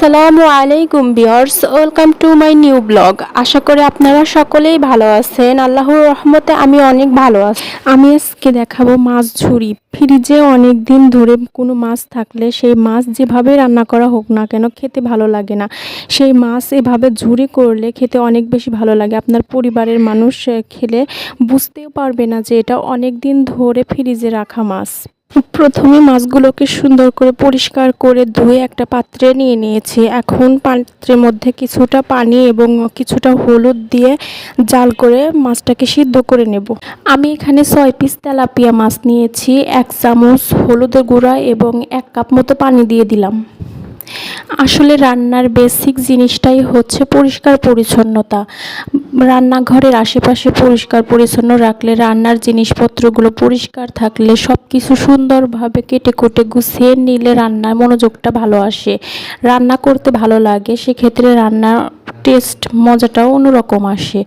আসসালামু আলাইকুম viewers, welcome to my new blog. আশা করি আপনারা সকলেই ভালো আছেন। আল্লাহর রহমতে আমি অনেক ভালো আছি। আমি আজকে দেখাবো মাছ ঝুরি। ফ্রিজে অনেক দিন ধরে কোনো মাছ থাকলে সেই মাছ যেভাবে রান্না করা হোক না কেন খেতে ভালো লাগে না। সেই মাছ এভাবে ঝুরি করলে খেতে অনেক বেশি ভালো লাগে। আপনার পরিবারের মানুষ খেলে বুঝতেও পারবে না যে এটা অনেক দিন ধরে ফ্রিজে রাখা মাছ। প্রথমে মাছগুলোকে সুন্দর করে পরিষ্কার করে ধুয়ে একটা পাত্রে নিয়ে নিয়েছি। এখন পাত্রের মধ্যে কিছুটা পানি এবং কিছুটা হলুদ দিয়ে জাল করে মাছটাকে সিদ্ধ করে নেব। আমি এখানে 6 পিস তেলাপিয়া মাছ নিয়েছি। 1 চামচ হলুদের গুঁড়া এবং 1 কাপ মতো পানি দিয়ে দিলাম। আসলে রান্নার বেসিক জিনিসটাই হচ্ছে পরিষ্কার পরিচ্ছন্নতা। রান্নাঘরের আশেপাশে পরিষ্কার পরিচ্ছন্ন রাখলে, রান্নার জিনিসপত্রগুলো পরিষ্কার থাকলে, সব কিছু সুন্দরভাবে কেটে কুটে গুছিয়ে নিলে রান্নার মনোযোগটা ভালো আসে, রান্না করতে ভালো লাগে। সেক্ষেত্রে রান্নার টেস্ট মজাটাও অন্যরকম আসে।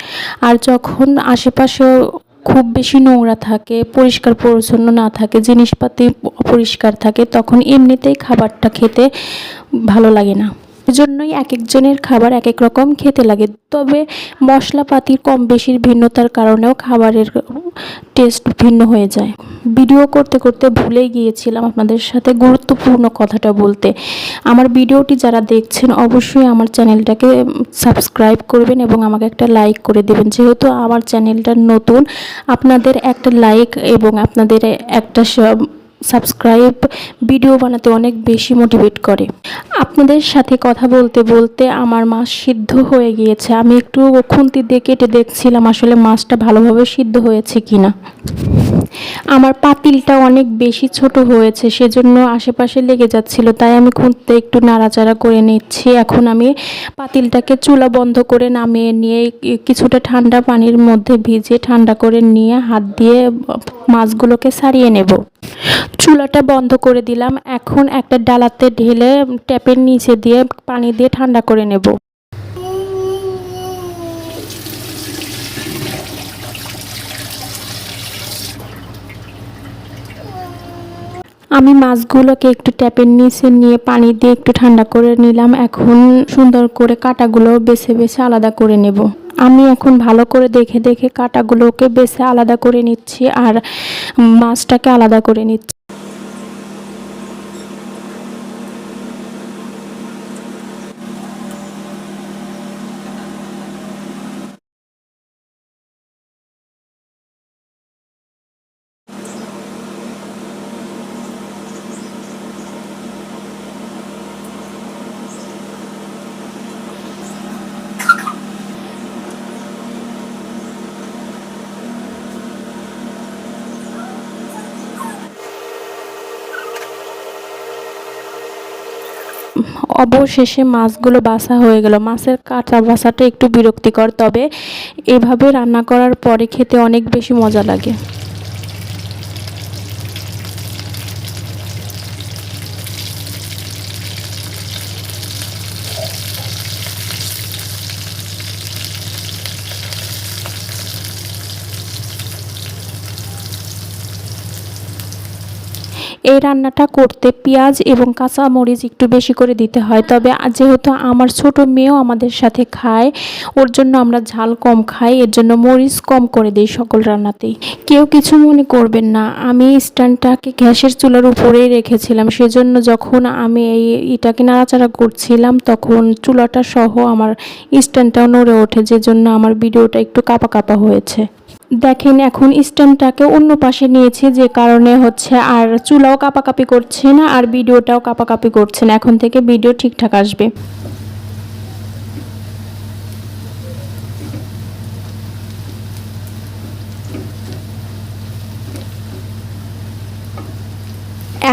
আর যখন আশেপাশে খুব বেশি নোংরা থাকে, পরিষ্কার পরিচ্ছন্ন না থাকে, জিনিসপাতি অপরিষ্কার থাকে, তখন এমনিতেই খাবারটা খেতে ভালো লাগে না। এজন্যই এক একজনের খাবার এক এক রকম খেতে লাগে। তবে মশলাপাতির কম বেশির ভিন্নতার কারণেও খাবারের টেস্ট ভিন্ন হয়ে যায়। ভিডিও করতে করতে ভুলেই গিয়েছিলাম আপনাদের সাথে গুরুত্বপূর্ণ কথাটা বলতে। আমার ভিডিওটি যারা দেখছেন অবশ্যই আমার চ্যানেলটাকে সাবস্ক্রাইব করবেন এবং আমাকে একটা লাইক করে দেবেন। যেহেতু আমার চ্যানেলটা নতুন, আপনাদের একটা লাইক এবং আপনাদের একটা সাবস্ক্রাইব ভিডিও বানাতে অনেক বেশি মোটিভেট করে। আপনাদের সাথে কথা বলতে বলতে আমার মাছ সিদ্ধ হয়ে গিয়েছে। আমি একটু খুন্তি দিয়ে কেটে দেখছিলাম আসলে মাছটা ভালোভাবে সিদ্ধ হয়েছে কিনা। আমার পাতিলটা অনেক বেশি ছোট হয়েছে, সেজন্য আশেপাশে লেগে যাচ্ছিল, তাই আমি খুন্তিতে একটু নাড়াচাড়া করে নিচ্ছি। এখন আমি পাতিলটাকে চুলা বন্ধ করে নামিয়ে নিয়ে কিছুটা ঠান্ডা পানির মধ্যে ভিজিয়ে ঠান্ডা করে নিয়ে হাত দিয়ে মাছগুলোকে ছাড়িয়ে নেব। চুলাটা বন্ধ করে দিলাম। এখন একটা ডালাতে ঢেলে ট্যাপের নিচে দিয়ে পানি দিয়ে ঠান্ডা করে নেব। আমি মাছগুলোকে একটু ট্যাপের নিচে নিয়ে পানি দিয়ে একটু ঠান্ডা করে নিলাম। এখন সুন্দর করে কাঁটাগুলো বেছে বেছে আলাদা করে নেব। আমি এখন ভালো করে দেখে দেখে কাঁটাগুলোকে বেছে আলাদা করে নিচ্ছি আর মাছটাকে আলাদা করে নিচ্ছি। অবশেষে মাছগুলো বাছা হয়ে গেল। মাছের কাটা বাছাটা একটু বিরক্তিকর, তবে এভাবে রান্না করার পরে খেতে অনেক বেশি মজা লাগে। এই রান্নাটা করতে পেঁয়াজ এবং কাঁচা মরিচ একটু বেশি করে দিতে হয়। তবে যেহেতু আমার ছোট মেয়েও আমাদের সাথে খায়, ওর জন্য আমরা ঝাল কম খাই, এর জন্য মরিচ কম করে দিই সকল রান্নাতেই। কেউ কিছু মনে করবেন না, আমি স্ট্যান্ডটাকে গ্যাসের চুলার উপরেই রেখেছিলাম, সেজন্য যখন আমি এটাকে নাড়াচাড়া করছিলাম তখন চুলাটা সহ আমার স্ট্যান্ডটাও নড়ে ওঠে, যে জন্য আমার ভিডিওটা একটু কাঁপা কাঁপা হয়েছে। দেখেন এখন স্ট্যান্ডটাকে অন্য পাশে নিয়েছি, যে কারণে হচ্ছে আর চুলাও কাঁপাকাঁপি করছে না আর ভিডিওটাও কাঁপাকাঁপি করছে না। এখন থেকে ভিডিও ঠিকঠাক আসবে।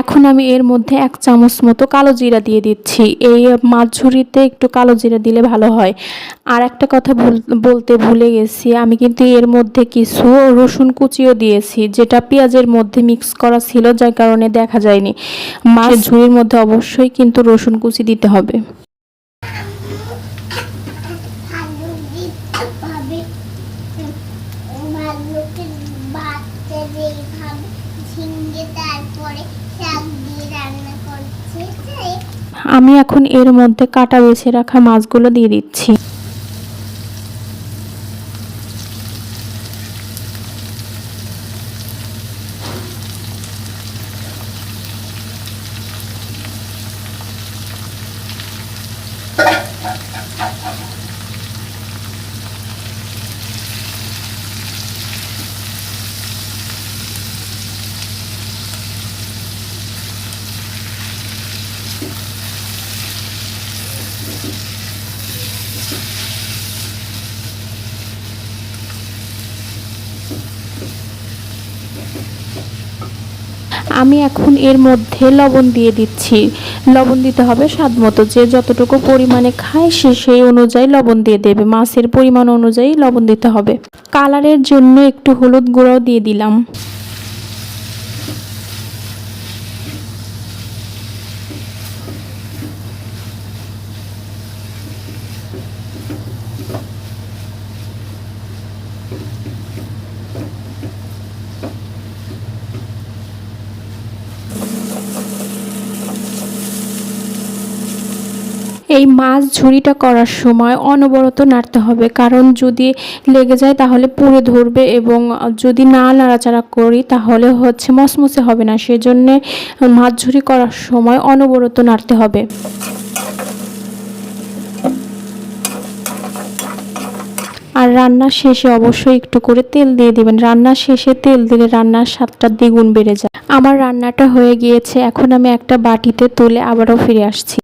এখন আমি এর মধ্যে 1 চামচ মতো কালো জিরা দিয়ে দিচ্ছি। এই মাছ ঝুরিতে একটু কালো জিরা দিলে ভালো হয়। আর একটা কথা বলতে ভুলে গেছি, আমি কিন্তু এর মধ্যে কিছু রসুন কুচিও দিয়েছি, যেটা পেঁয়াজের মধ্যে মিক্স করা ছিল, যার কারণে দেখা যায়নি। মাছ ঝুরির মধ্যে অবশ্যই কিন্তু রসুন কুচি দিতে হবে। আমি এখন এর মধ্যে কাটা বেছে রাখা মাছগুলো দিয়ে দিচ্ছি। আমি এখন এর মধ্যে লবণ দিয়ে দিচ্ছি। লবণ দিতে হবে স্বাদ মতো, যে যতটুকু পরিমাণে খায় সে সেই অনুযায়ী লবণ দিয়ে দেবে। মাছের পরিমাণ অনুযায়ী লবণ দিতে হবে। কালারের জন্য একটু হলুদ গুঁড়াও দিয়ে দিলাম। এই মাছ ঝুরিটা করার সময় অনবরত নাড়তে হবে, কারণ যদি লেগে যায় তাহলে পুড়ে ধরবে, এবং যদি না নাড়াচাড়া করি তাহলে মচমচে হবে না। সেজন্য মাছ ঝুরি করার সময় অনবরত নাড়তে হবে। আর রান্নার শেষে অবশ্যই একটু করে তেল দিয়ে দিবেন। রান্নার শেষে তেল দিলে রান্নার স্বাদটা দ্বিগুণ বেড়ে যায়। আমার রান্নাটা হয়ে গিয়েছে, এখন আমি একটা বাটিতে তুলে আবারও ফিরে আসছি।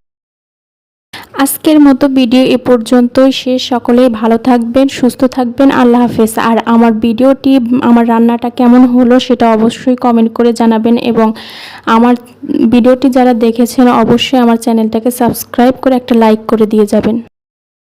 আজকের মতো ভিডিও এ পর্যন্তই শেষ। সকলেই ভালো থাকবেন, সুস্থ থাকবেন। আল্লাহ হাফেজ। আর আমার ভিডিওটি, আমার রান্নাটা কেমন হলো সেটা অবশ্যই কমেন্ট করে জানাবেন, এবং আমার ভিডিওটি যারা দেখেছেন অবশ্যই আমার চ্যানেলটাকে সাবস্ক্রাইব করে একটা লাইক করে দিয়ে যাবেন।